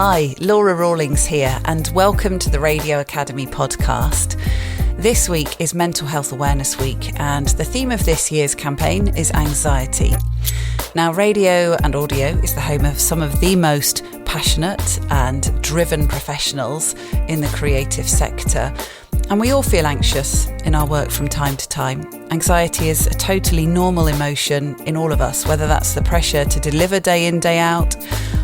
Hi, Laura Rawlings here, and welcome to the Radio Academy podcast. This week is Mental Health Awareness Week, and the theme of this year's campaign is anxiety. Now, radio and audio is the home of some of the most passionate and driven professionals in the creative sector, and we all feel anxious in our work from time to time. Anxiety is a totally normal emotion in all of us, whether that's the pressure to deliver day in, day out,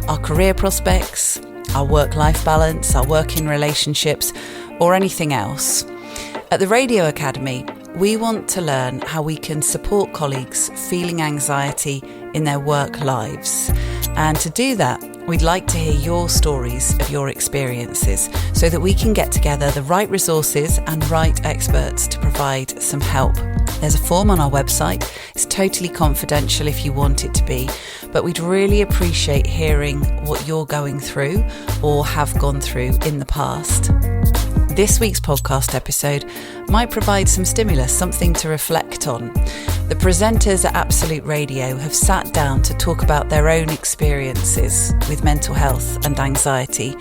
our career prospects, our work-life balance, our working relationships, or anything else. At the Radio Academy, we want to learn how we can support colleagues feeling anxiety in their work lives. And to do that, we'd like to hear your stories of your experiences so that we can get together the right resources and right experts to provide some help. There's a form on our website. It's totally confidential if you want it to be, but we'd really appreciate hearing what you're going through or have gone through in the past. This week's podcast episode might provide some stimulus, something to reflect on. The presenters at Absolute Radio have sat down to talk about their own experiences with mental health and anxiety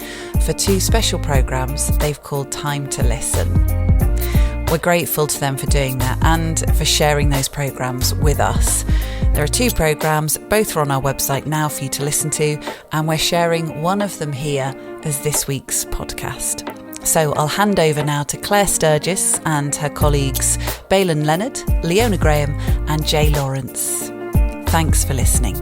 for two special programmes they've called Time to Listen. We're grateful to them for doing that and for sharing those programmes with us. There are two programmes, both are on our website now for you to listen to, and we're sharing one of them here as this week's podcast. So I'll hand over now to Claire Sturgis and her colleagues Balin Leonard, Leona Graham and Jay Lawrence. Thanks for listening.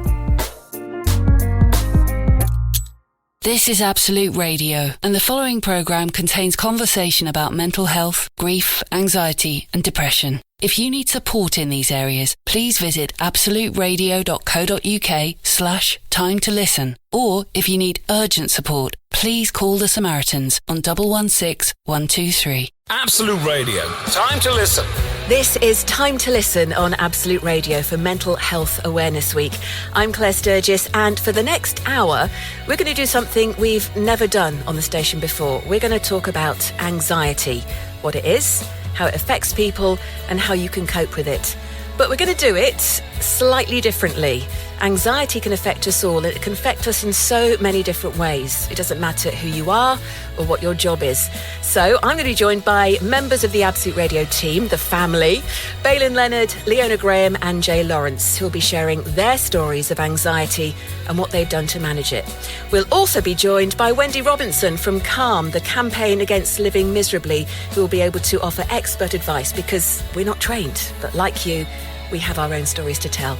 This is Absolute Radio, and the following programme contains conversation about mental health, grief, anxiety and depression. If you need support in these areas, please visit absoluteradio.co.uk/time to listen. Or if you need urgent support, please call the Samaritans on 116 123. Absolute Radio. Time to listen. This is Time to Listen on Absolute Radio for Mental Health Awareness Week. I'm Claire Sturgis, and for the next hour, we're going to do something we've never done on the station before. We're going to talk about anxiety, what it is, how it affects people, and how you can cope with it. But we're going to do it slightly differently. Anxiety can affect us all, and it can affect us in so many different ways. It doesn't matter who you are or what your job is. So I'm going to be joined by members of the Absolute Radio team, the family, Balin Leonard, Leona Graham and Jay Lawrence, who will be sharing their stories of anxiety and what they've done to manage it. We'll also be joined by Wendy Robinson from CALM, the Campaign Against Living Miserably, who will be able to offer expert advice because we're not trained, but like you, we have our own stories to tell.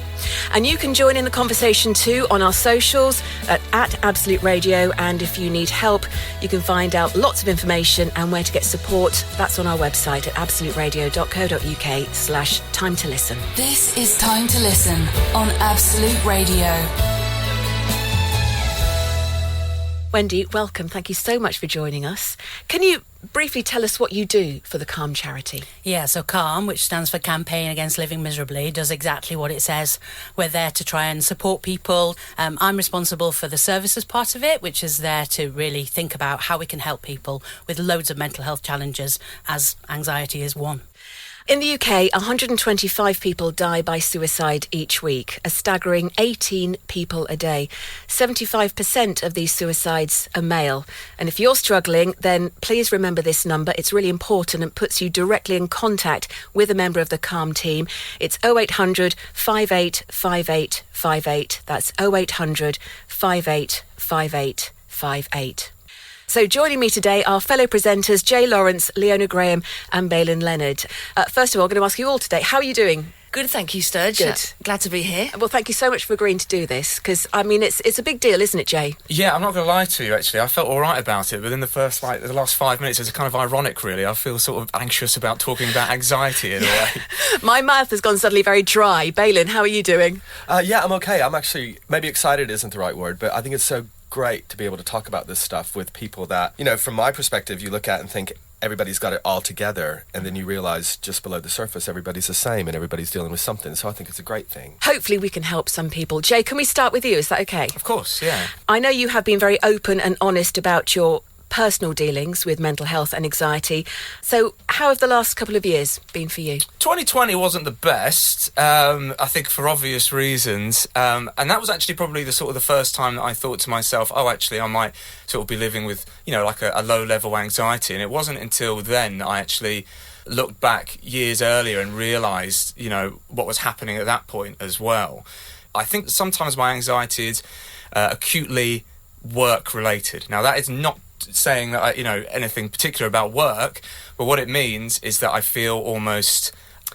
And you can join in the conversation too on our socials at Absolute Radio. And if you need help, you can find out lots of information and where to get support. That's on our website at absoluteradio.co.uk/time to listen. This is Time to Listen on Absolute Radio. Wendy, welcome. Thank you so much for joining us. Can you briefly tell us what you do for the CALM charity? Yeah, so CALM, which stands for Campaign Against Living Miserably, does exactly what it says. We're there to try and support people. I'm responsible for the services part of it, which is there to really think about how we can help people with loads of mental health challenges, as anxiety is one. In the UK, 125 people die by suicide each week, a staggering 18 people a day. 75% of these suicides are male. And if you're struggling, then please remember this number. It's really important and puts you directly in contact with a member of the CALM team. It's 0800 58 58 58. That's 0800 58 58 58. So joining me today are fellow presenters Jay Lawrence, Leona Graham and Balin Leonard. First of all, I'm going to ask you all today, how are you doing? Good, thank you, Sturge. Good. Glad to be here. Well, thank you so much for agreeing to do this, because, I mean, it's a big deal, isn't it, Jay? Yeah, I'm not going to lie to you, actually. I felt all right about it, but in the last 5 minutes, it's kind of ironic, really. I feel sort of anxious about talking about anxiety in a way. My mouth has gone suddenly very dry. Balin, how are you doing? Yeah, I'm okay. I'm actually, maybe excited isn't the right word, but I think it's so great to be able to talk about this stuff with people that, you know, from my perspective, you look at and think everybody's got it all together, and then you realise just below the surface everybody's the same and everybody's dealing with something. So I think it's a great thing. Hopefully we can help some people. Jay, can we start with you? Is that okay? Of course, yeah. I know you have been very open and honest about your personal dealings with mental health and anxiety. So how have the last couple of years been for you? 2020 wasn't the best, I think for obvious reasons, and that was actually probably the first time that I thought to myself, oh, actually I might sort of be living with, like a low-level anxiety. And it wasn't until then I actually looked back years earlier and realised, what was happening at that point as well. I think sometimes my anxiety is acutely work-related. Now, that is not saying that anything particular about work, but what it means is that I feel almost,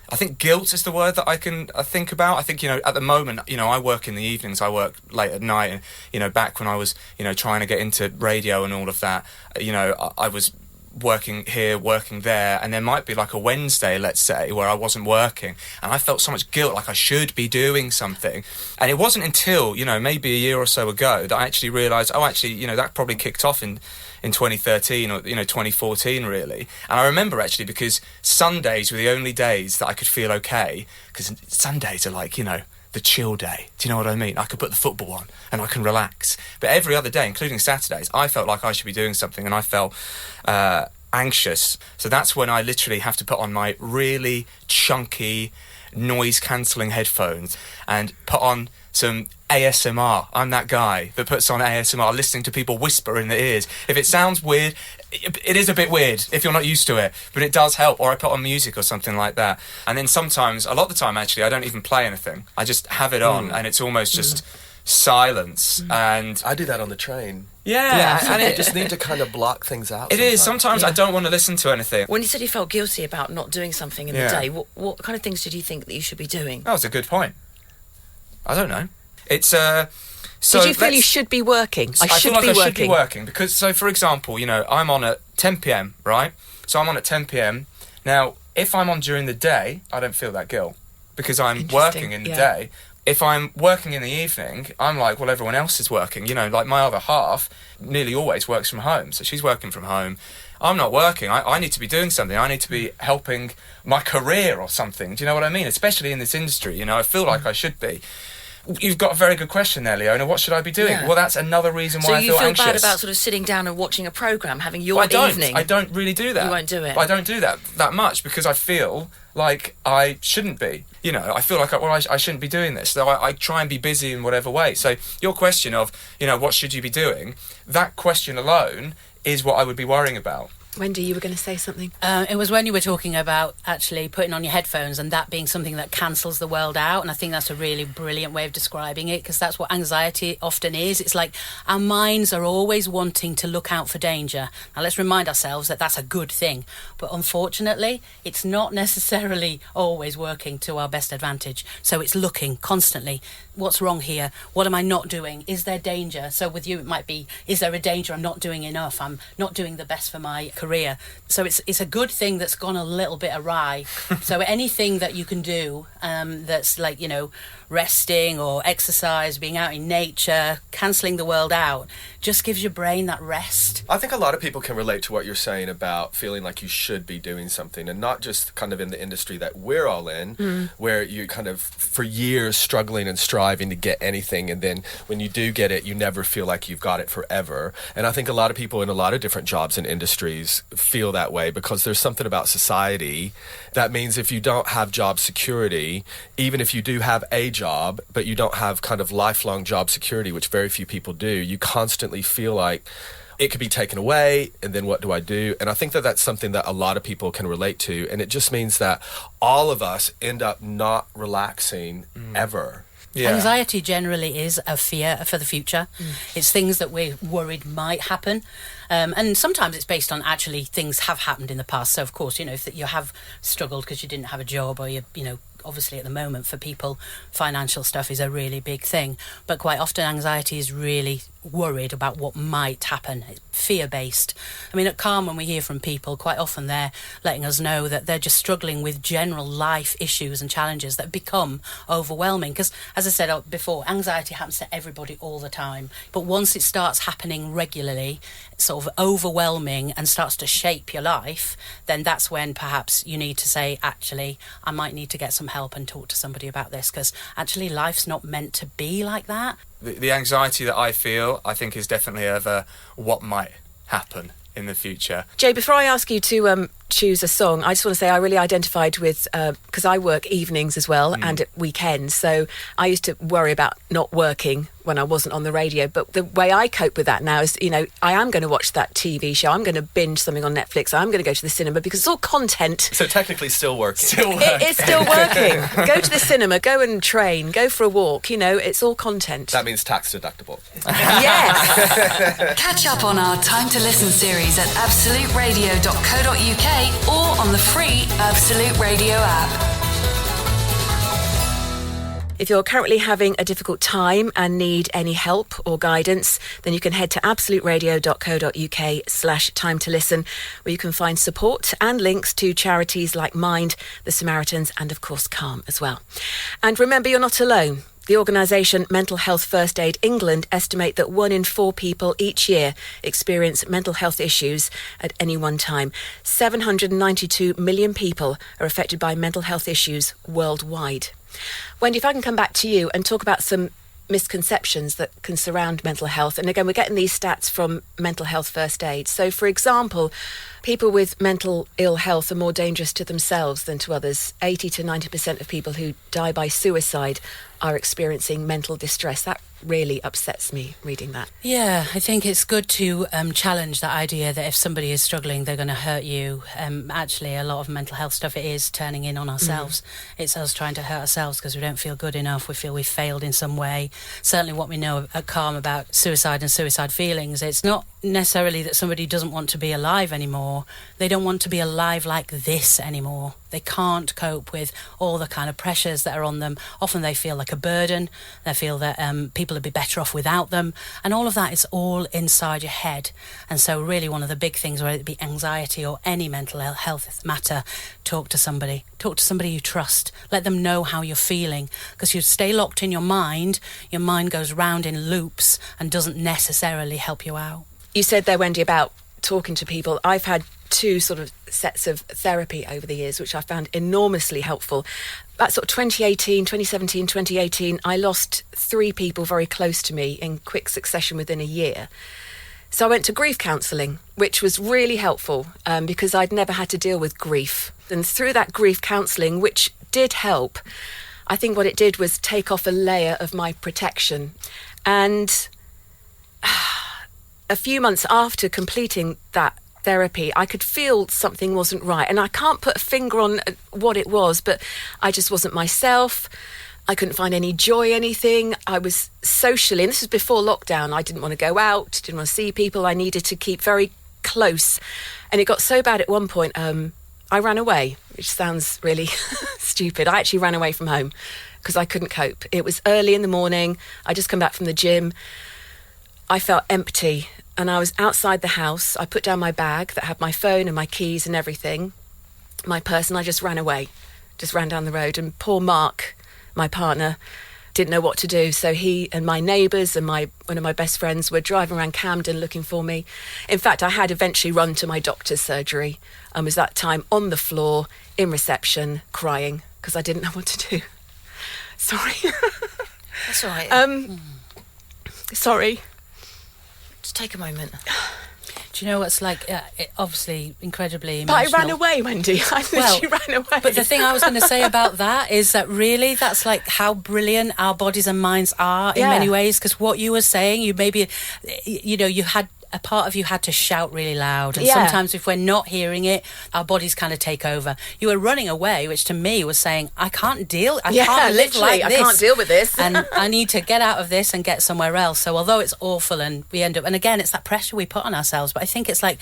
I think guilt is the word that I think about. I think, at the moment, I work in the evenings, I work late at night, and, back when I was, trying to get into radio and all of that, I was working here, working there, and there might be like a Wednesday, let's say, where I wasn't working, and I felt so much guilt, like I should be doing something. And it wasn't until, maybe a year or so ago that I actually realised, that probably kicked off in 2013 or 2014 really. And I remember actually because Sundays were the only days that I could feel okay, because Sundays are like, the chill day. Do you know what I mean? I could put the football on and I can relax. But every other day, including Saturdays, I felt like I should be doing something, and I felt anxious. So that's when I literally have to put on my really chunky noise-cancelling headphones and put on some ASMR. I'm that guy that puts on ASMR, listening to people whisper in their ears. If it sounds weird, it is a bit weird if you're not used to it, but it does help. Or I put on music or something like that. And then sometimes, a lot of the time actually, I don't even play anything. I just have it on and it's almost just silence. And I do that on the train. Yeah, and I just need to kind of block things out. It is. Sometimes I don't want to listen to anything. When you said you felt guilty about not doing something in the day, what kind of things did you think that you should be doing? That was a good point. I don't know. It's so. Did you feel you should be working? I feel like I should be working because, so for example, I'm on at 10 p.m. right? So I'm on at 10 p.m. Now, if I'm on during the day, I don't feel that guilt because I'm working in the day. If I'm working in the evening, I'm like, well, everyone else is working. Like my other half nearly always works from home, so she's working from home. I'm not working. I need to be doing something. I need to be helping my career or something. Do you know what I mean? Especially in this industry, I feel like I should be. You've got a very good question there, Leona. What should I be doing? Yeah. Well, that's another reason why I feel anxious. So you feel bad about sort of sitting down and watching a programme, having your evening? I don't really do that. You won't do it? I don't do that much because I feel like I shouldn't be. I feel like I shouldn't be doing this. So I try and be busy in whatever way. So your question of, what should you be doing? That question alone is what I would be worrying about. Wendy, you were going to say something. It was when you were talking about actually putting on your headphones and that being something that cancels the world out. And I think that's a really brilliant way of describing it, because that's what anxiety often is. It's like our minds are always wanting to look out for danger. Now, let's remind ourselves that that's a good thing. But unfortunately, it's not necessarily always working to our best advantage. So it's looking constantly. What's wrong here? What am I not doing? Is there danger? So with you, it might be, is there a danger? I'm not doing enough. I'm not doing the best for my career. So it's a good thing that's gone a little bit awry. So anything that you can do that's like, resting or exercise, being out in nature, cancelling the world out, just gives your brain that rest. I think a lot of people can relate to what you're saying about feeling like you should be doing something, and not just kind of in the industry that we're all in, where you kind of for years struggling and striving to get anything, and then when you do get it, you never feel like you've got it forever. And I think a lot of people in a lot of different jobs and industries feel that way, because there's something about society that means if you don't have job security, even if you do have a job, but you don't have kind of lifelong job security, which very few people do, you constantly feel like it could be taken away, and then what do I do? And I think that that's something that a lot of people can relate to, and it just means that all of us end up not relaxing ever. Yeah. Anxiety generally is a fear for the future. It's things that we're worried might happen. And sometimes it's based on actually things have happened in the past. So, of course, if you have struggled because you didn't have a job, or obviously at the moment for people, financial stuff is a really big thing. But quite often anxiety is really worried about what might happen. It's fear-based. I mean, at Calm, when we hear from people, quite often they're letting us know that they're just struggling with general life issues and challenges that become overwhelming. Because, as I said before, anxiety happens to everybody all the time. But once it starts happening regularly, sort of overwhelming, and starts to shape your life, then that's when perhaps you need to say, actually, I might need to get some help and talk to somebody about this, because actually life's not meant to be like that. The anxiety that I feel, I think, is definitely of what might happen in the future. Jay, before I ask you to choose a song, I just want to say I really identified with, because I work evenings as well and at weekends, so I used to worry about not working when I wasn't on the radio, but the way I cope with that now is, I am going to watch that TV show, I'm going to binge something on Netflix, I'm going to go to the cinema because it's all content. So technically still working. It's still working. Go to the cinema, go and train, go for a walk, it's all content. That means tax deductible. Yes. Catch up on our Time to Listen series at absoluteradio.co.uk or on the free Absolute Radio app. If you're currently having a difficult time and need any help or guidance, then you can head to absoluteradio.co.uk/time to listen, where you can find support and links to charities like Mind, the Samaritans, and of course Calm as well. And remember, you're not alone. The organisation Mental Health First Aid England estimate that 1 in 4 people each year experience mental health issues at any one time. 792 million people are affected by mental health issues worldwide. Wendy, if I can come back to you and talk about some misconceptions that can surround mental health. And again, we're getting these stats from Mental Health First Aid. So, for example, people with mental ill health are more dangerous to themselves than to others. 80 to 90% of people who die by suicide are experiencing mental distress. That really upsets me reading that. Yeah, I think it's good to challenge that idea that if somebody is struggling, they're going to hurt you. Actually, a lot of mental health stuff, it is turning in on ourselves. It's us trying to hurt ourselves because we don't feel good enough. We feel we've failed in some way. Certainly what we know at Calm about suicide and suicide feelings, it's not necessarily that somebody doesn't want to be alive anymore. They don't want to be alive like this anymore. They can't cope with all the kind of pressures that are on them. Often they feel like a burden. They feel that people would be better off without them. And all of that is all inside your head. And so really one of the big things, whether it be anxiety or any mental health matter, talk to somebody. Talk to somebody you trust. Let them know how you're feeling. Because you stay locked in your mind goes round in loops and doesn't necessarily help you out. You said there, Wendy, about talking to people. I've had 2 sort of sets of therapy over the years, which I found enormously helpful. About sort of 2017, 2018, I lost 3 people very close to me in quick succession within a year. So I went to grief counselling, which was really helpful because I'd never had to deal with grief. And through that grief counselling, which did help, I think what it did was take off a layer of my protection. And a few months after completing that therapy, I could feel something wasn't right. And I can't put a finger on what it was, but I just wasn't myself. I couldn't find any joy, anything. I was socially, and this was before lockdown, I didn't want to go out, didn't want to see people. I needed to keep very close. And it got so bad at one point, I ran away, which sounds really stupid. I actually ran away from home because I couldn't cope. It was early in the morning. I just come back from the gym. I felt empty. And I was outside the house. I put down my bag that had my phone and my keys and everything, my purse, and I just ran away, just ran down the road. And poor Mark, my partner, didn't know what to do. So he and my neighbours and one of my best friends were driving around Camden looking for me. In fact, I had eventually run to my doctor's surgery and was that time on the floor in reception crying because I didn't know what to do. Sorry. That's all right. Sorry. Just take a moment. Do you know what's like? Obviously, incredibly But emotional. I ran away, Wendy. I literally ran away. But the thing I was going to say about that is that really that's like how brilliant our bodies and minds are in many ways. Because what you were saying, you maybe, you had a part of you had to shout really loud, and sometimes if we're not hearing it, our bodies kind of take over. You were running away, which to me was saying, I can't live like this. I can't deal with this. And I need to get out of this and get somewhere else. So although it's awful and we end up, and again, it's that pressure we put on ourselves, but I think it's like,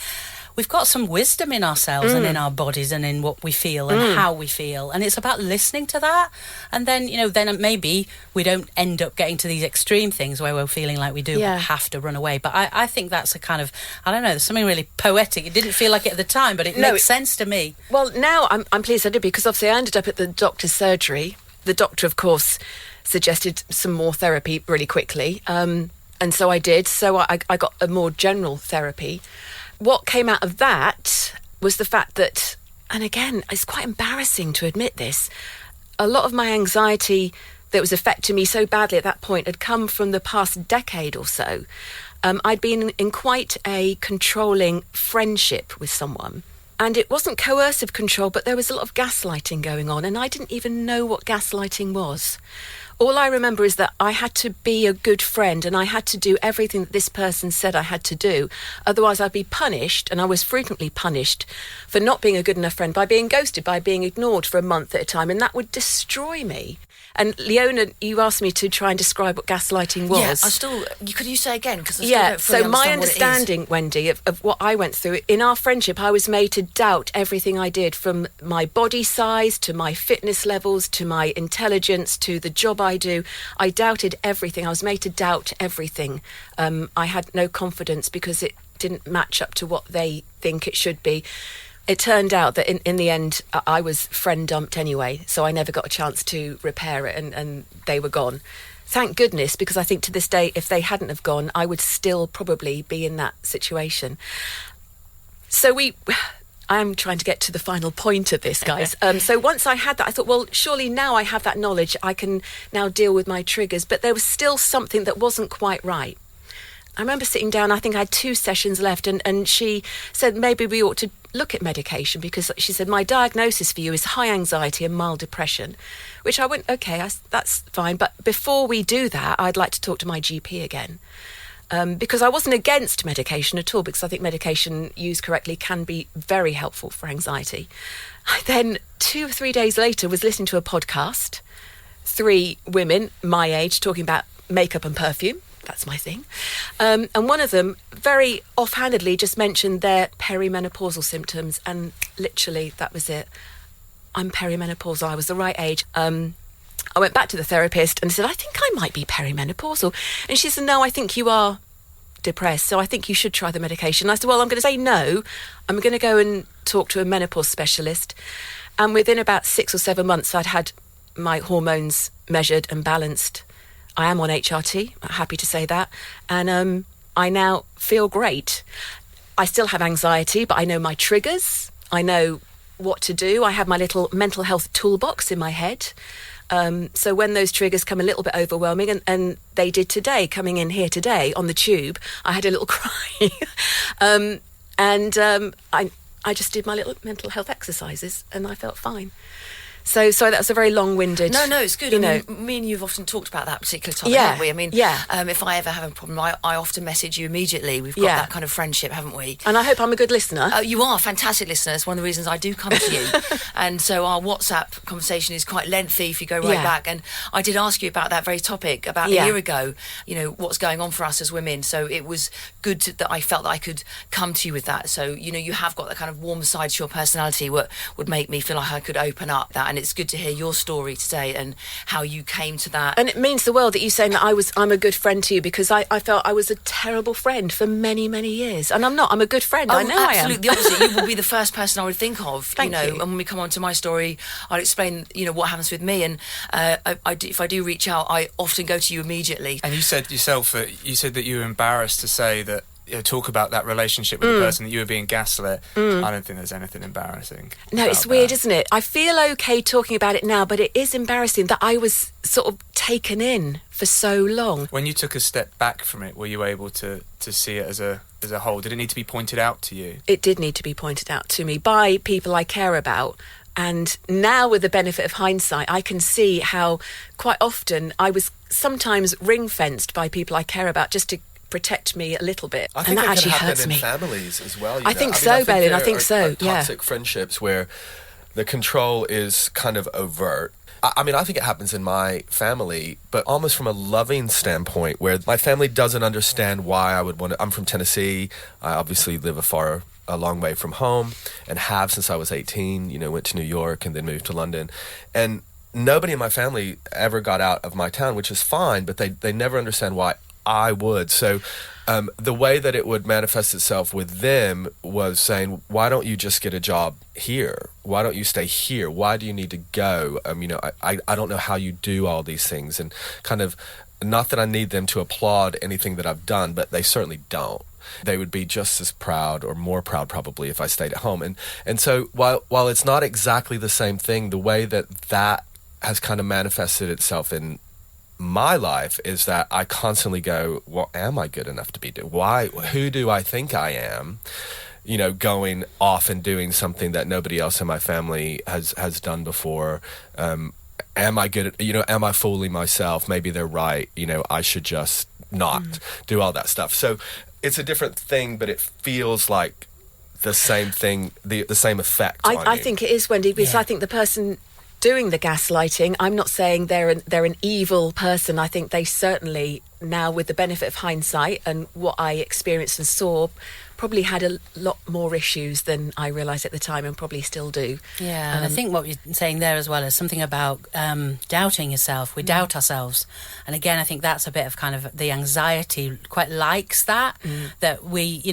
we've got some wisdom in ourselves and in our bodies and in what we feel and how we feel. And it's about listening to that. And then, then maybe we don't end up getting to these extreme things where we're feeling like we do have to run away. But I think that's a kind of, I don't know, there's something really poetic. It didn't feel like it at the time, but it makes sense to me. Well, now I'm pleased I did, because obviously I ended up at the doctor's surgery. The doctor, of course, suggested some more therapy really quickly. And so I did. So I got a more general therapy. What came out of that was the fact that, and again, it's quite embarrassing to admit this, a lot of my anxiety that was affecting me so badly at that point had come from the past decade or so. I'd been in quite a controlling friendship with someone. And it wasn't coercive control, but there was a lot of gaslighting going on, and I didn't even know what gaslighting was. All I remember is that I had to be a good friend and I had to do everything that this person said I had to do. Otherwise, I'd be punished, and I was frequently punished for not being a good enough friend, by being ghosted, by being ignored for a month at a time, and that would destroy me. And Leona, you asked me to try and describe what gaslighting was. Yeah, could you say again? Because So my understanding, Wendy, of what I went through, in our friendship, I was made to doubt everything I did, from my body size to my fitness levels to my intelligence to the job I do. I doubted everything. I was made to doubt everything. I had no confidence because it didn't match up to what they think it should be. It turned out that in the end, I was friend dumped anyway, so I never got a chance to repair it, and they were gone. Thank goodness, because I think to this day, if they hadn't have gone, I would still probably be in that situation. So I'm trying to get to the final point of this, guys. So once I had that, I thought, well, surely now I have that knowledge, I can now deal with my triggers. But there was still something that wasn't quite right. I remember sitting down, I think I had 2 sessions left, and she said maybe we ought to look at medication, because she said, my diagnosis for you is high anxiety and mild depression, which I went, okay, that's fine. But before we do that, I'd like to talk to my GP again. Because I wasn't against medication at all, because I think medication used correctly can be very helpful for anxiety. I then, 2 or 3 days later, was listening to a podcast, 3 women my age talking about makeup and perfume. That's my thing. And one of them very offhandedly just mentioned their perimenopausal symptoms, and literally that was it. I'm perimenopausal. I was the right age. I went back to the therapist and said, I think I might be perimenopausal. And she said, no, I think you are depressed, so I think you should try the medication. I said, well, I'm going to say no. I'm going to go and talk to a menopause specialist. And within about 6 or 7 months, I'd had my hormones measured and balanced. I am on HRT, I'm happy to say that. And I now feel great. I still have anxiety, but I know my triggers. I know what to do. I have my little mental health toolbox in my head. So when those triggers come a little bit overwhelming, and they did today, coming in here today on the tube, I had a little cry. I just did my little mental health exercises and I felt fine. So sorry, that was a very long-winded... No, it's good. Me and you have often talked about that particular topic, haven't we? I mean, if I ever have a problem, I often message you immediately. We've got that kind of friendship, haven't we? And I hope I'm a good listener. You are a fantastic listener. It's one of the reasons I do come to you. And so our WhatsApp conversation is quite lengthy if you go right back. And I did ask you about that very topic about a year ago, what's going on for us as women. So it was good that I felt that I could come to you with that. So, you have got that kind of warm side to your personality, what would make me feel like I could open up that. And it's good to hear your story today and how you came to that. And it means the world that you saying that I'm a good friend to you, because I felt I was a terrible friend for many, many years. And I'm not. I'm a good friend. I know I am. Absolutely the opposite. You will be the first person I would think of. Thank you. And when we come on to my story, I'll explain, what happens with me. And if I do reach out, I often go to you immediately. And you said yourself that you were embarrassed to say that, talk about that relationship with the person that you were being gaslit. I don't think there's anything embarrassing. No, it's weird, isn't it? I feel okay talking about it now, but it is embarrassing that I was sort of taken in for so long. When you took a step back from it, were you able to see it as a whole? Did it need to be pointed out to you? It did need to be pointed out to me by people I care about. And now, with the benefit of hindsight, I can see how quite often I was sometimes ring-fenced by people I care about just to protect me a little bit. I think and that actually can hurts happen me. In families as well. I think so, Belin. I think so. Toxic friendships where the control is kind of overt. I think it happens in my family, but almost from a loving standpoint, where my family doesn't understand why I would want to. I'm from Tennessee. I obviously live a long way from home, and have since I was 18. Went to New York and then moved to London, and nobody in my family ever got out of my town, which is fine. But they never understand why I would. So the way that it would manifest itself with them was saying, why don't you just get a job here? Why don't you stay here? Why do you need to go? I don't know how you do all these things. And kind of, not that I need them to applaud anything that I've done, but they certainly don't. They would be just as proud, or more proud probably, if I stayed at home. And so while it's not exactly the same thing, the way that has kind of manifested itself in my life is that I constantly go, well, am I good enough to be doing? Why? Who do I think I am? You know, going off and doing something that nobody else in my family has done before. Am I good at, am I fooling myself? Maybe they're right. I should just not do all that stuff. So it's a different thing, but it feels like the same thing, the same effect on you. I think it is, Wendy, because I think the person doing the gaslighting, I'm not saying they're an evil person. I think they certainly, now with the benefit of hindsight and what I experienced and saw, probably had a lot more issues than I realised at the time, and probably still do. Yeah, and I think what you're saying there as well is something about doubting yourself. We doubt ourselves. And again, I think that's a bit of kind of the anxiety quite likes that we,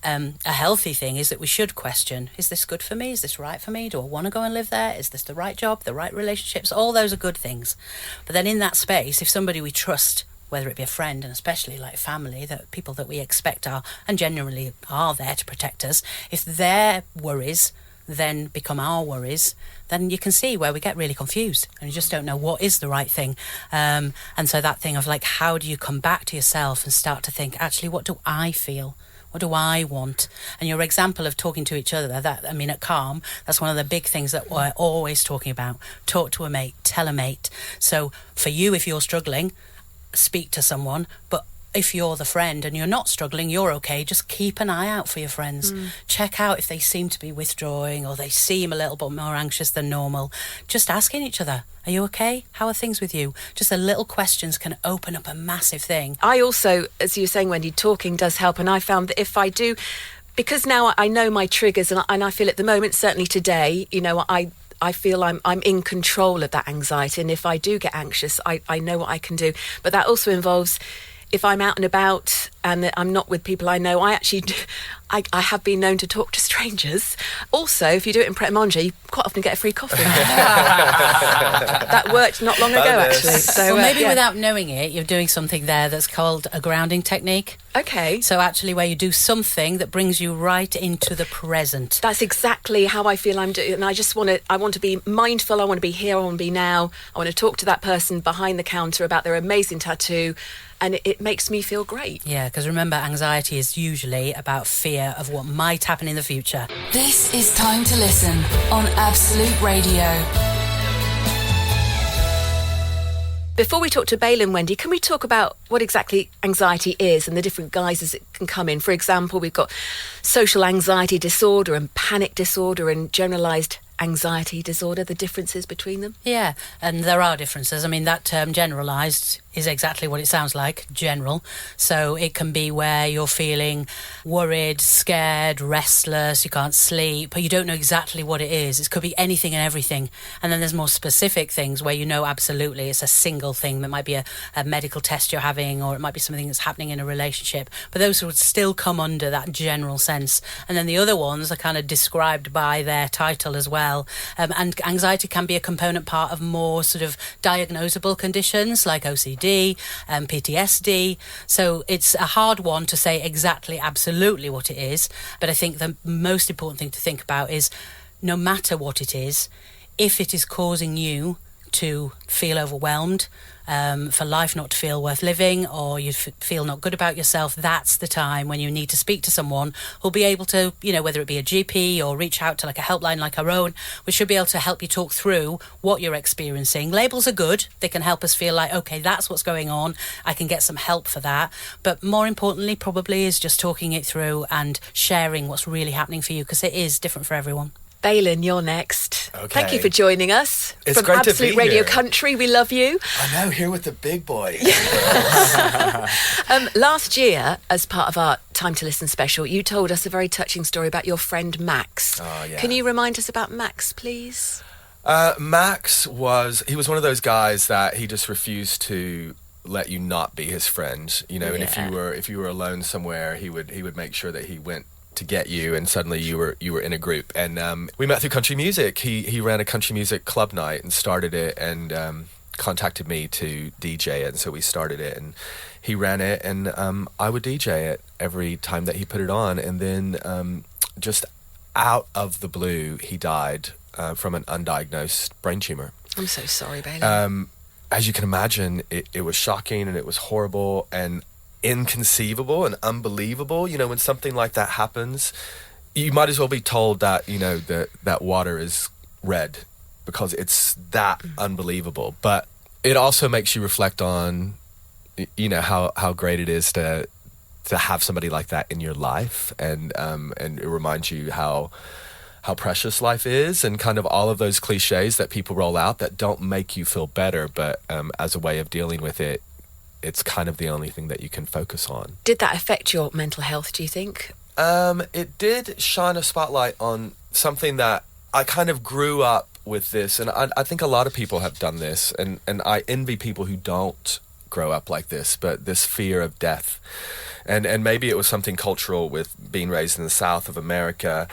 a healthy thing is that we should question, is this good for me? Is this right for me? Do I want to go and live there? Is this the right job, the right relationships? All those are good things. But then in that space, if somebody we trust, whether it be a friend and especially like family, that people that we expect are and genuinely are there to protect us, if their worries then become our worries, then you can see where we get really confused and you just don't know what is the right thing. And so that thing of like, how do you come back to yourself and start to think, actually, what do I feel? What do I want? And your example of talking to each other, at Calm, that's one of the big things that we're always talking about. Talk to a mate, tell a mate. So for you, if you're struggling, speak to someone, but if you're the friend and you're not struggling, you're okay, just keep an eye out for your friends. Check out if they seem to be withdrawing or they seem a little bit more anxious than normal. Just asking each other, are you okay? How are things with you? Just the little questions can open up a massive thing. I also, as you were saying, Wendy, talking does help, and I found that if I do, because now I know my triggers, and I feel at the moment, certainly today, I feel I'm in control of that anxiety, and if I do get anxious, I know what I can do. But that also involves, if I'm out and about and I'm not with people I know, I have been known to talk to strangers. Also, if you do it in Pret a Manger, you quite often get a free coffee. That worked not long ago, actually. So maybe without knowing it, you're doing something there that's called a grounding technique. Okay. So actually where you do something that brings you right into the present. That's exactly how I feel I'm doing. And I want to be mindful. I want to be here. I want to be now. I want to talk to that person behind the counter about their amazing tattoo. And it makes me feel great. Yeah, because remember, anxiety is usually about fear of what might happen in the future. This is Time to Listen on Absolute Radio. Before we talk to Baylan, Wendy, can we talk about what exactly anxiety is and the different guises it can come in? For example, we've got social anxiety disorder and panic disorder and generalised anxiety disorder, the differences between them? Yeah, and there are differences. I mean, that term generalised is exactly what it sounds like, general. So it can be where you're feeling worried, scared, restless, you can't sleep, but you don't know exactly what it is. It could be anything and everything. And then there's more specific things where you know absolutely it's a single thing. That might be a medical test you're having, or it might be something that's happening in a relationship. But those would still come under that general sense. And then the other ones are kind of described by their title as well. And anxiety can be a component part of more sort of diagnosable conditions like OCD, PTSD. So it's a hard one to say exactly, absolutely what it is. But I think the most important thing to think about is no matter what it is, if it is causing you to feel overwhelmed, for life not to feel worth living, or you feel not good about yourself, that's the time when you need to speak to someone who'll be able to, whether it be a GP or reach out to like a helpline like our own, which should be able to help you talk through what you're experiencing. Labels are good. They can help us feel like, okay, that's what's going on. I can get some help for that. But more importantly, probably is just talking it through and sharing what's really happening for you, because it is different for everyone. Baylan, you're next. Okay. Thank you for joining us. It's from great Absolute to be Radio here. Country. We love you. I know, here with the big boys. Last year, as part of our Time to Listen special, you told us a very touching story about your friend Max. Oh, yeah. Can you remind us about Max, please? Max was one of those guys that he just refused to let you not be his friend, and if you were alone somewhere, he would make sure that he went to get you, and suddenly you were in a group. And we met through country music. He ran a country music club night and started it, and contacted me to DJ it, and so we started it, and he ran it, and I would DJ it every time that he put it on. And then just out of the blue, he died from an undiagnosed brain tumor. I'm so sorry, Baylan. as you can imagine, it was shocking and it was horrible and inconceivable and unbelievable. You know, when something like that happens, you might as well be told that, you know, that water is red, because it's that unbelievable. But it also makes you reflect on, you know, how great it is to have somebody like that in your life, and it reminds you how precious life is, and kind of all of those cliches that people roll out that don't make you feel better, but as a way of dealing with it, it's kind of the only thing that you can focus on. Did that affect your mental health, do you think? It did shine a spotlight on something that I kind of grew up with this, and I think a lot of people have done this, and I envy people who don't grow up like this, but this fear of death. And maybe it was something cultural with being raised in the South of America.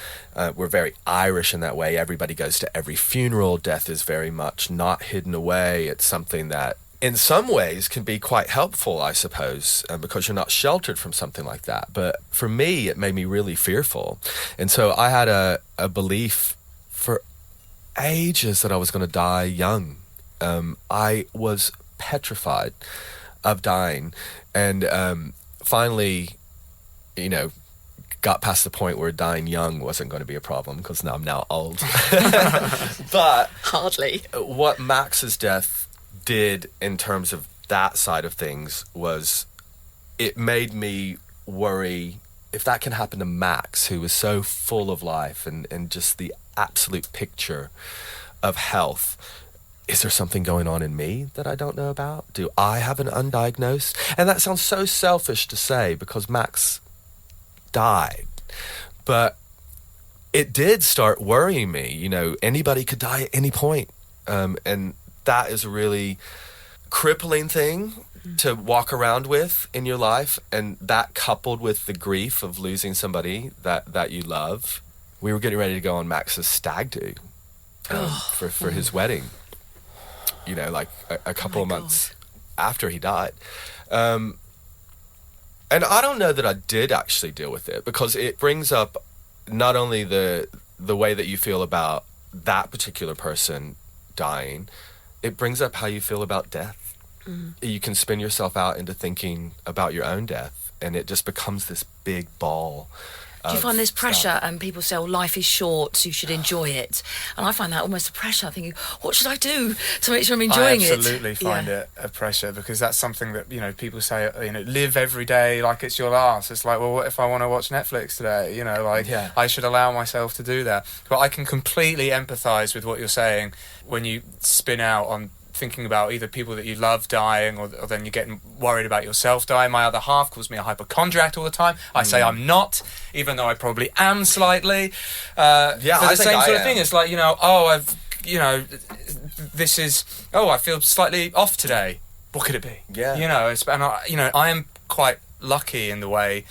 We're very Irish in that way. Everybody goes to every funeral. Death is very much not hidden away. It's something that in some ways can be quite helpful, I suppose, because you're not sheltered from something like that. But for me, it made me really fearful. And so I had a belief for ages that I was going to die young. I was petrified of dying. And finally, you know, got past the point where dying young wasn't going to be a problem, because now I'm now old. But hardly. What Max's death did in terms of that side of things was it made me worry, if that can happen to Max, who was so full of life and just the absolute picture of health, is there something going on in me that I don't know about? Do I have an undiagnosed? And that sounds so selfish to say, because Max died. But it did start worrying me. You know, anybody could die at any point. And that is a really crippling thing to walk around with in your life. And that, coupled with the grief of losing somebody that you love. We were getting ready to go on Max's stag do for his wedding. You know, like a couple of months after he died. And I don't know that I did actually deal with it, because it brings up not only the way that you feel about that particular person dying, it brings up how you feel about death. You can spin yourself out into thinking about your own death, and it just becomes this big ball. Do you find there's pressure, and people say, oh, life is short, so you should enjoy it? And I find that almost a pressure. I'm thinking, what should I do to make sure I'm enjoying it? I absolutely find it a pressure, because that's something that, you know, people say, you know, live every day like it's your last. It's like, well, what if I want to watch Netflix today? You know, like, I should allow myself to do that. But I can completely empathise with what you're saying when you spin out on thinking about either people that you love dying, or then you're getting worried about yourself dying. My other half calls me a hypochondriac all the time. I say I'm not, even though I probably am slightly. For the same sort of thing. It's like, you know, I feel slightly off today. What could it be? Yeah. You know, I am quite lucky in the way,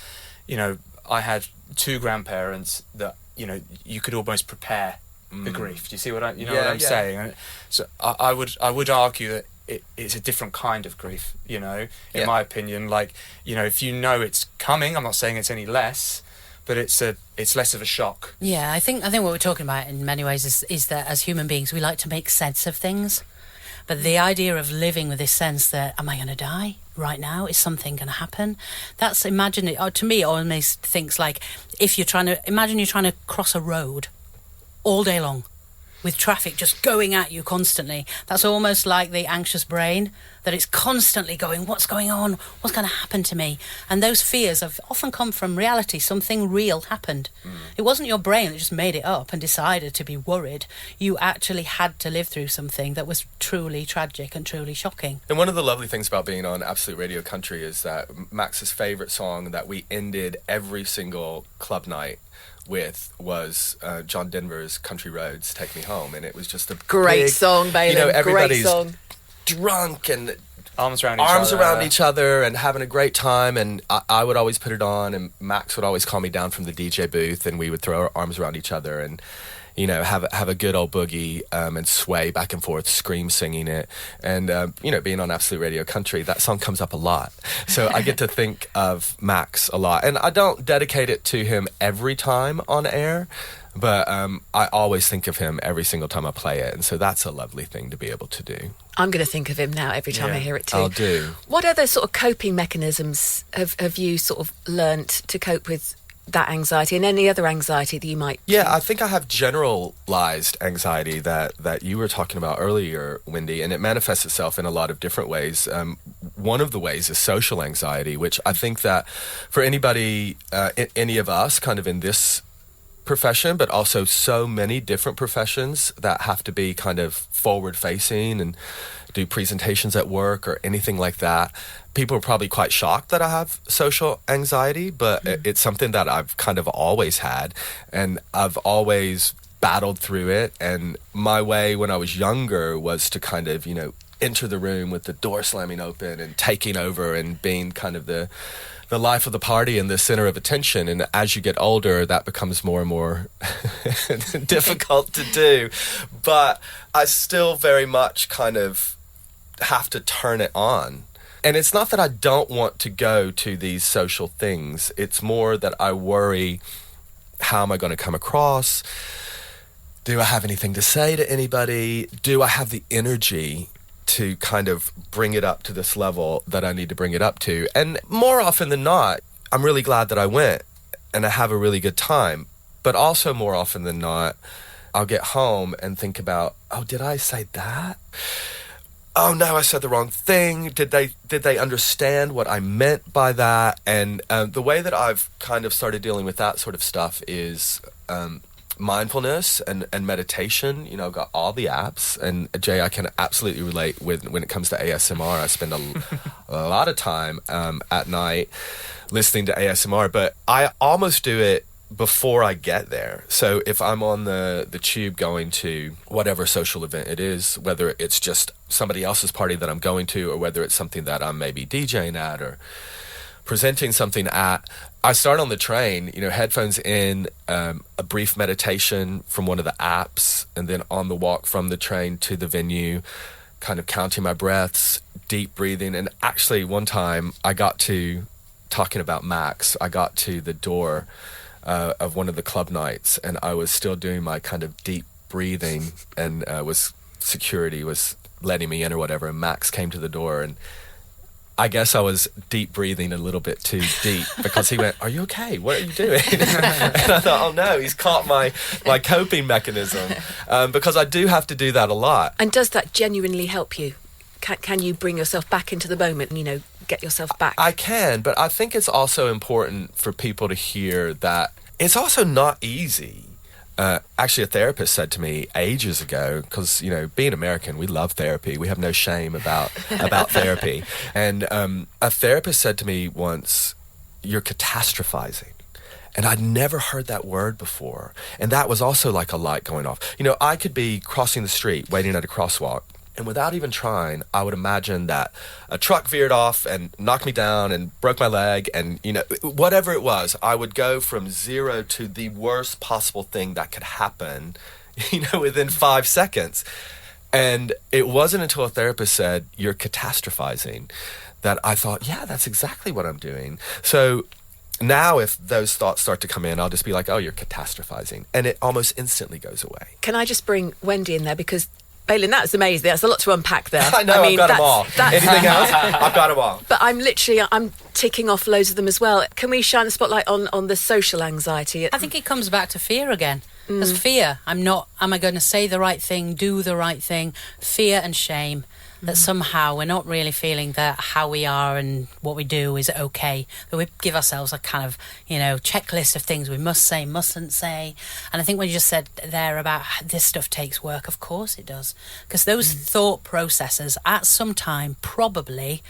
you know, I had two grandparents that, you know, you could almost prepare the grief. Do you see what I'm saying? So I would argue that it's a different kind of grief, you know, in my opinion. Like, you know, if you know it's coming, I'm not saying it's any less, but it's less of a shock. Yeah, I think what we're talking about in many ways is that as human beings we like to make sense of things. But the idea of living with this sense that, am I going to die right now? Is something going to happen? That's, to me, it almost thinks like, if you're trying to cross a road all day long with traffic just going at you constantly. That's almost like the anxious brain, that it's constantly going, what's going on? What's going to happen to me? And those fears have often come from reality. Something real happened. It wasn't your brain that just made it up and decided to be worried. You actually had to live through something that was truly tragic and truly shocking. And one of the lovely things about being on Absolute Radio Country is that Max's favourite song that we ended every single club night with was John Denver's Country Roads, Take Me Home, and it was just a great song, Bailey. You know, everybody's great song. Drunk and arms around each other and having a great time, and I would always put it on, and Max would always call me down from the DJ booth, and we would throw our arms around each other and, you know, have a good old boogie and sway back and forth, scream singing it. And, you know, being on Absolute Radio Country, that song comes up a lot. So I get to think of Max a lot. And I don't dedicate it to him every time on air, But I always think of him every single time I play it, and so that's a lovely thing to be able to do. I'm going to think of him now every time I hear it too. I'll do. What other sort of coping mechanisms have you sort of learnt to cope with that anxiety and any other anxiety that you might... Yeah, I think I have generalized anxiety that you were talking about earlier, Wendy, and it manifests itself in a lot of different ways. One of the ways is social anxiety, which I think that for anybody, any of us kind of in this profession, but also so many different professions that have to be kind of forward-facing and do presentations at work or anything like that. People are probably quite shocked that I have social anxiety, but it's something that I've kind of always had, and I've always battled through it. And my way when I was younger was to kind of, enter the room with the door slamming open and taking over and being kind of the life of the party and the center of attention. And as you get older, that becomes more and more difficult to do. But I still very much kind of have to turn it on. And it's not that I don't want to go to these social things. It's more that I worry, how am I going to come across? Do I have anything to say to anybody? Do I have the energy to kind of bring it up to this level that I need to bring it up to? And more often than not, I'm really glad that I went and I have a really good time. But also more often than not, I'll get home and think about, oh, did I say that? Oh no, I said the wrong thing. Did they understand what I meant by that? And the way that I've kind of started dealing with that sort of stuff is mindfulness and meditation. I've got all the apps, and Jay, I can absolutely relate when it comes to ASMR. I spend a lot of time at night listening to ASMR, but I almost do it before I get there. So if I'm on the tube going to whatever social event it is, whether it's just somebody else's party that I'm going to, or whether it's something that I'm maybe DJing at or presenting something at, I start on the train, headphones in, a brief meditation from one of the apps, and then on the walk from the train to the venue, kind of counting my breaths, deep breathing. And actually one time I got to, talking about Max, I got to the door of one of the club nights, and I was still doing my kind of deep breathing, and security was letting me in or whatever, and Max came to the door, and I guess I was deep breathing a little bit too deep, because he went, "Are you okay? What are you doing?" And I thought, oh no, he's caught my coping mechanism, because I do have to do that a lot. And does that genuinely help you? Can you bring yourself back into the moment and, get yourself back? I can, but I think it's also important for people to hear that it's also not easy. Actually, a therapist said to me ages ago, because, being American, we love therapy. We have no shame about therapy. And a therapist said to me once, "You're catastrophizing." And I'd never heard that word before. And that was also like a light going off. I could be crossing the street, waiting at a crosswalk, and without even trying, I would imagine that a truck veered off and knocked me down and broke my leg, and, whatever it was, I would go from zero to the worst possible thing that could happen, within 5 seconds. And it wasn't until a therapist said, "You're catastrophizing," that I thought, yeah, that's exactly what I'm doing. So now if those thoughts start to come in, I'll just be like, "Oh, you're catastrophizing." And it almost instantly goes away. Can I just bring Wendy in there? Because Bailyn, that's amazing. That's a lot to unpack there. I know, I've got them all. Anything else? I've got them all. But I'm ticking off loads of them as well. Can we shine a spotlight on the social anxiety? I think it comes back to fear again. There's fear. Am I going to say the right thing, do the right thing? Fear and shame. That somehow we're not really feeling that how we are and what we do is okay. That we give ourselves a kind of, checklist of things we must say, mustn't say. And I think when you just said there about this stuff takes work, of course it does. Because those thought processes at some time probably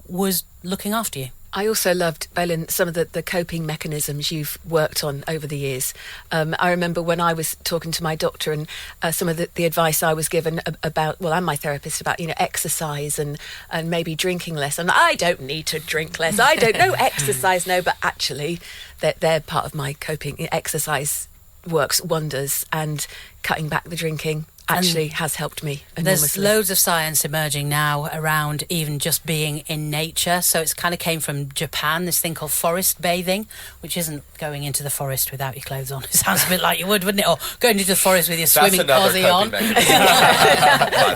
was looking after you. I also loved, Bailyn, some of the coping mechanisms you've worked on over the years. I remember when I was talking to my doctor and some of the advice I was given about, and my therapist, about, exercise and maybe drinking less. And I don't need to drink less. I don't know, exercise, no, but actually they're part of my coping. Exercise works wonders, and cutting back the drinking actually has helped me enormously. There's loads of science emerging now around even just being in nature. So it's kind of came from Japan, this thing called forest bathing, which isn't going into the forest without your clothes on. It sounds a bit like you would, wouldn't it? Or going into the forest with your swimming Aussie on.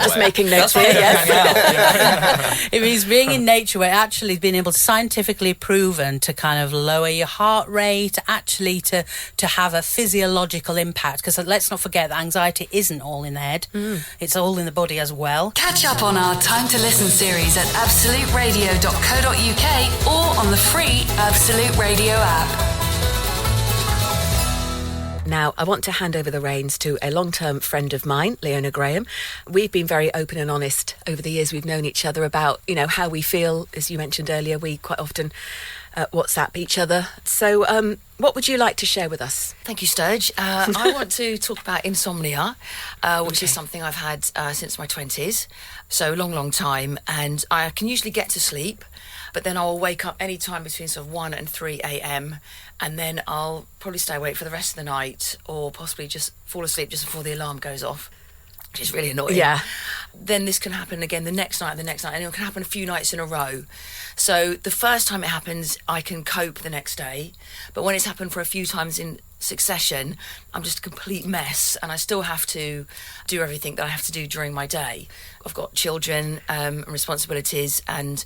Just making notes here, yes. It means being in nature where actually being able to scientifically proven to kind of lower your heart rate, actually to have a physiological impact. Because let's not forget that anxiety isn't all in the head. It's all in the body as well. Catch up on our Time to Listen series at absoluteradio.co.uk or on the free Absolute Radio app. Now, I want to hand over the reins to a long-term friend of mine, Leona Graham. We've been very open and honest over the years we've known each other about, how we feel. As you mentioned earlier, we quite often WhatsApp each other. So what would you like to share with us? Thank you, Sturge. I want to talk about insomnia, which is something I've had since my 20s. So long time. And I can usually get to sleep, but then I'll wake up any time between sort of 1 and 3 a.m. And then I'll probably stay awake for the rest of the night or possibly just fall asleep just before the alarm goes off, which is really annoying. Yeah. Then this can happen again the next night, and it can happen a few nights in a row. So the first time it happens, I can cope the next day. But when it's happened for a few times in succession, I'm just a complete mess, and I still have to do everything that I have to do during my day. I've got children and responsibilities, and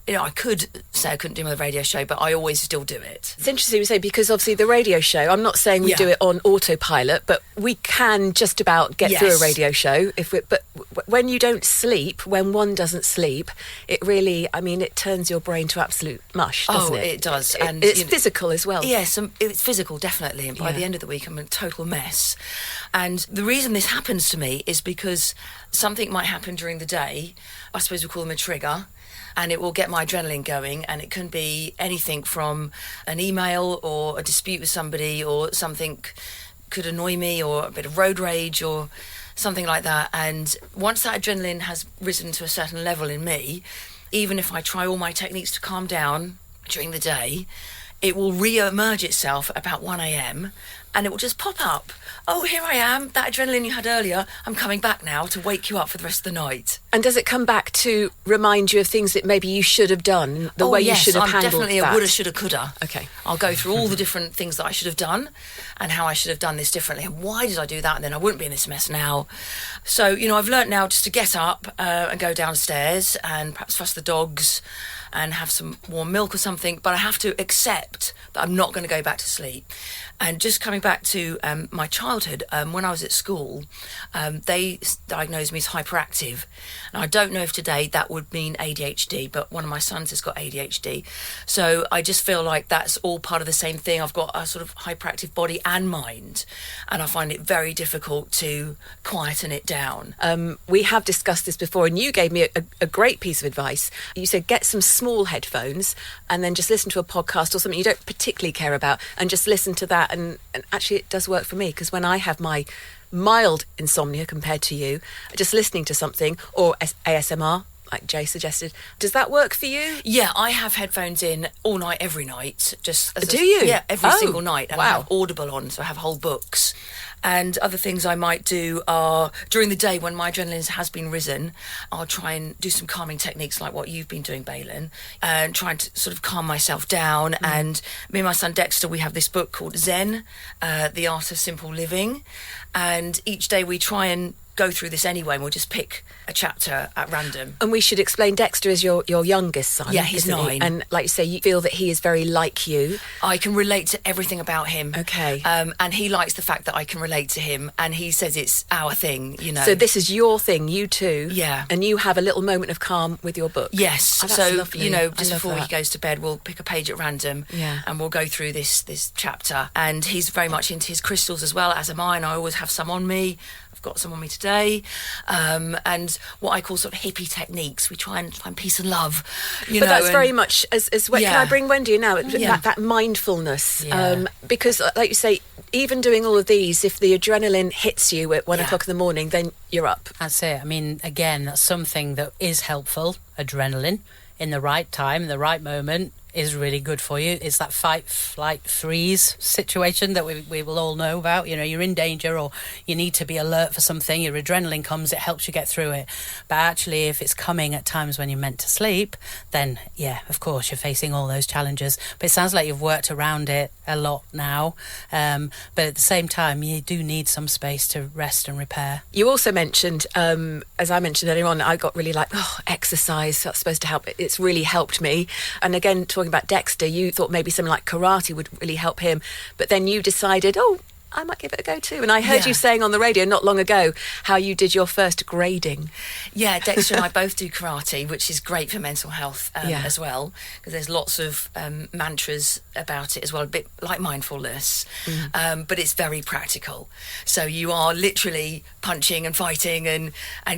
I could say I couldn't do my radio show, but I always still do it. It's interesting you say, because obviously the radio show, I'm not saying we do it on autopilot, but we can just about get through a radio show. But when you don't sleep, when one doesn't sleep, it really, it turns your brain to absolute mush, doesn't it? It does. And it's physical as well. Yes, it's physical, definitely. And by the end of the week, I'm a total mess. And the reason this happens to me is because something might happen during the day. I suppose we call them a trigger. And it will get my adrenaline going, and it can be anything from an email or a dispute with somebody, or something could annoy me, or a bit of road rage or something like that. And once that adrenaline has risen to a certain level in me, even if I try all my techniques to calm down during the day, it will re-emerge itself about 1 a.m. and it will just pop up. Oh, here I am, that adrenaline you had earlier, I'm coming back now to wake you up for the rest of the night. And does it come back to remind you of things that maybe you should have done, the way you should have handled that? I'm definitely a woulda, shoulda, coulda. Okay. I'll go through all the different things that I should have done and how I should have done this differently and why did I do that, and then I wouldn't be in this mess now. So, I've learnt now just to get up and go downstairs and perhaps fuss the dogs and have some warm milk or something, but I have to accept that I'm not going to go back to sleep. And just coming back to my childhood, when I was at school, they diagnosed me as hyperactive. And I don't know if today that would mean ADHD, but one of my sons has got ADHD. So I just feel like that's all part of the same thing. I've got a sort of hyperactive body and mind, and I find it very difficult to quieten it down. We have discussed this before, and you gave me a great piece of advice. You said get some small headphones and then just listen to a podcast or something you don't particularly care about and just listen to that. And actually it does work for me, because when I have my mild insomnia compared to you, just listening to something or ASMR, like Jay suggested, does that work for you? Yeah, I have headphones in all night, every night. Do you? Yeah, every single night. And I have Audible on, so I have whole books. And other things I might do are, during the day when my adrenaline has been risen, I'll try and do some calming techniques like what you've been doing, Bailyn, and trying to sort of calm myself down. And me and my son Dexter, we have this book called Zen, The Art of Simple Living. And each day we try and go through this anyway, and we'll just pick a chapter at random. And we should explain, Dexter is your youngest son. Yeah, he's 9. And like you say, you feel that he is very like you. I can relate to everything about him. Okay. And he likes the fact that I can relate to him, and he says it's our thing, So this is your thing, you too. Yeah. And you have a little moment of calm with your book. Yes. Oh, that's lovely. Just before he goes to bed, we'll pick a page at random, and we'll go through this chapter. And he's very much into his crystals as well, as am I, and I always have some on me. Got some on me today, and what I call sort of hippie techniques. We try and find peace and love, but that's very much as can I bring Wendy now? That mindfulness, because like you say, even doing all of these, if the adrenaline hits you at 1 o'clock in the morning, then you're up. That's it. Again, that's something that is helpful. Adrenaline in the right time, the right moment. is really good for you. It's that fight, flight, freeze situation that we will all know about. You know, you're in danger or you need to be alert for something. Your adrenaline comes, it helps you get through it. But actually, if it's coming at times when you're meant to sleep, then yeah, of course, you're facing all those challenges. But it sounds like you've worked around it a lot now. But at the same time, you do need some space to rest and repair. You also mentioned, as I mentioned earlier on, I got really like, exercise, that's supposed to help. It's really helped me. And again, talking about Dexter, you thought maybe something like karate would really help him. But then you decided, I might give it a go too. And I heard you saying on the radio not long ago how you did your first grading. Yeah, Dexter and I both do karate, which is great for mental health as well, because there's lots of mantras about it as well, a bit like mindfulness, but it's very practical. So you are literally punching and fighting and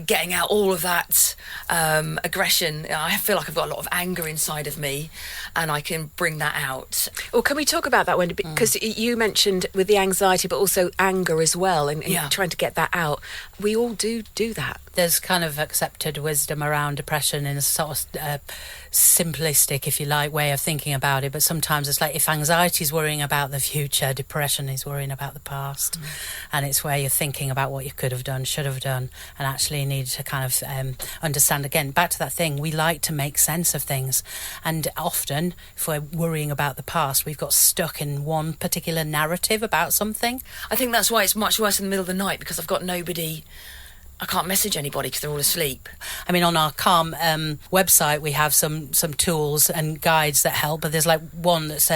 getting out all of that aggression. I feel like I've got a lot of anger inside of me, and I can bring that out. Well, can we talk about that, Wendy? Because you mentioned with the anxiety, but also anger as well, and trying to get that out. We all do that. There's kind of accepted wisdom around depression in a sort of simplistic, if you like, way of thinking about it. But sometimes it's like if anxiety is worrying about the future, depression is worrying about the past. And it's where you're thinking about what you could have done, should have done, and actually need to kind of understand. Again, back to that thing, we like to make sense of things. And often, if we're worrying about the past, we've got stuck in one particular narrative about something. I think that's why it's much worse in the middle of the night, because I've got nobody. I can't message anybody because they're all asleep. I mean, on our Calm website, we have some tools and guides that help, but there's like one that's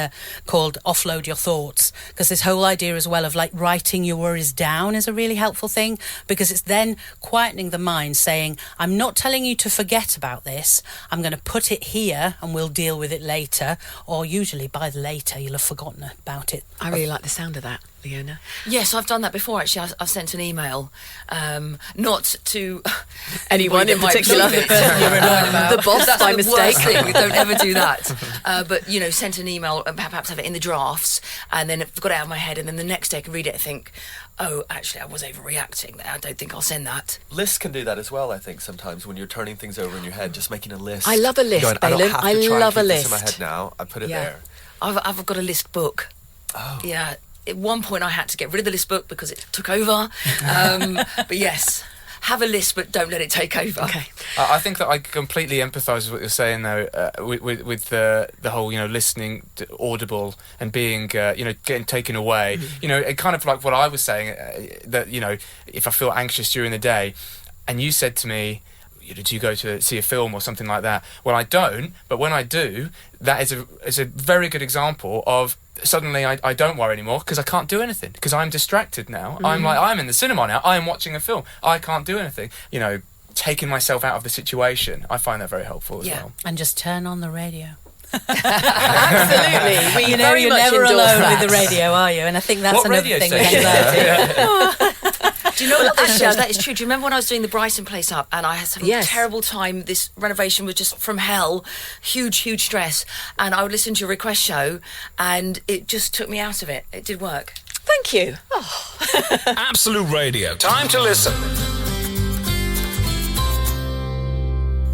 called Offload Your Thoughts, because this whole idea as well of like writing your worries down is a really helpful thing, because it's then quietening the mind, saying, I'm not telling you to forget about this, I'm going to put it here and we'll deal with it later, or usually by the later you'll have forgotten about it. I really like the sound of that, Leona. Yes, I've done that before, actually. I've sent an email, not to anyone in particular. The boss, that's by the mistake. Worst thing. Don't ever do that. But, sent an email and perhaps have it in the drafts, and then I've got it out of my head, and then the next day I can read it and think, oh, actually, I was overreacting there. I don't think I'll send that. Lists can do that as well, I think, sometimes when you're turning things over in your head, just making a list. I love a list, Going, Balin. I love a list. This in my head now. I put it there. I've got a list book. Oh. Yeah. At one point I had to get rid of the list book because it took over. But yes, have a list, but don't let it take over. Okay. I think that I completely empathise with what you're saying, though, with the whole, listening to Audible and being, getting taken away. It kind of like what I was saying, that, if I feel anxious during the day, and you said to me, do you go to see a film or something like that? Well, I don't, but when I do, that is a very good example of suddenly I don't worry anymore because I can't do anything because I'm distracted now. I'm in the cinema now. I am watching a film. I can't do anything. Taking myself out of the situation. I find that very helpful as well. And just turn on the radio. Absolutely. You're never alone with the radio, are you? And I think that's what another thing with anxiety. Do you know what this shows? That is true. Do you remember when I was doing the Brighton place up and I had some terrible time? This renovation was just from hell. Huge stress. And I would listen to your request show and it just took me out of it. It did work. Thank you. Absolute Radio. Time to listen.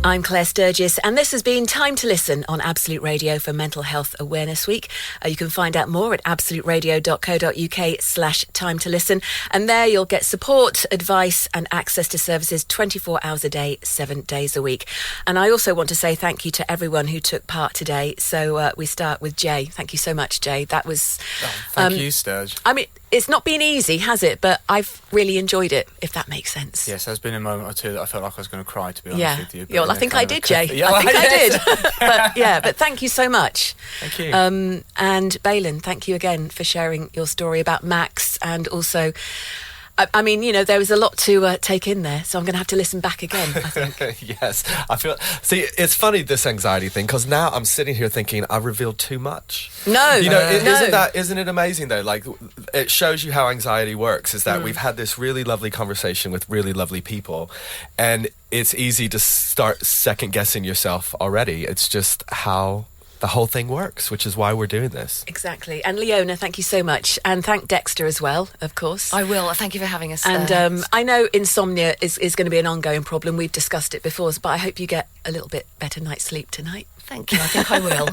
I'm Claire Sturgis, and this has been Time to Listen on Absolute Radio for Mental Health Awareness Week. You can find out more at absoluteradio.co.uk/time to listen, and there you'll get support, advice and access to services 24 hours a day, 7 days a week. And I also want to say thank you to everyone who took part today. So we start with Jay. Thank you so much, Jay. That was... thank you, Sturge. I mean, it's not been easy, has it? But I've really enjoyed it, if that makes sense. Yes, there's been a moment or two that I felt like I was going to cry, to be honest with you. Well, I think I did, Jay. I think I did. But thank you so much. Thank you. And Balin, thank you again for sharing your story about Max, and also... I mean, there was a lot to take in there, so I'm going to have to listen back again, I think. Yes. See, it's funny, this anxiety thing, because now I'm sitting here thinking I revealed too much. No. Isn't it amazing, though? Like, it shows you how anxiety works, is that we've had this really lovely conversation with really lovely people, and it's easy to start second-guessing yourself already. It's just how... the whole thing works, which is why we're doing this. Exactly. And Leona, thank you so much. And thank Dexter as well, of course. I will. Thank you for having us. And I know insomnia is going to be an ongoing problem. We've discussed it before, but I hope you get a little bit better night's sleep tonight. Thank you. I think I will.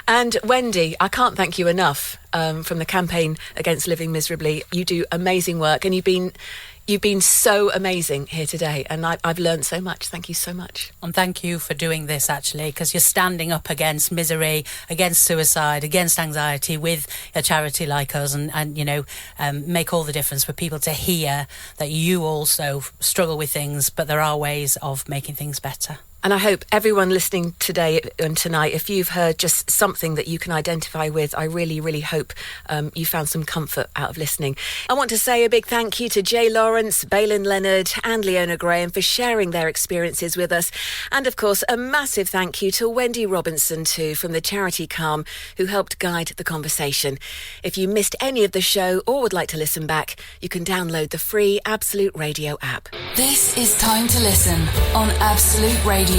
And Wendy, I can't thank you enough from the Campaign Against Living Miserably. You do amazing work, and you've been so amazing here today, and I've learned so much. Thank you so much. And thank you for doing this, actually, because you're standing up against misery, against suicide, against anxiety with a charity like us, and make all the difference for people to hear that you also struggle with things, but there are ways of making things better. And I hope everyone listening today and tonight, if you've heard just something that you can identify with, I really, really hope you found some comfort out of listening. I want to say a big thank you to Jay Lawrence, Balin Leonard and Leona Graham for sharing their experiences with us. And of course, a massive thank you to Wendy Robinson too, from the charity Calm, who helped guide the conversation. If you missed any of the show or would like to listen back, you can download the free Absolute Radio app. This is Time to Listen on Absolute Radio.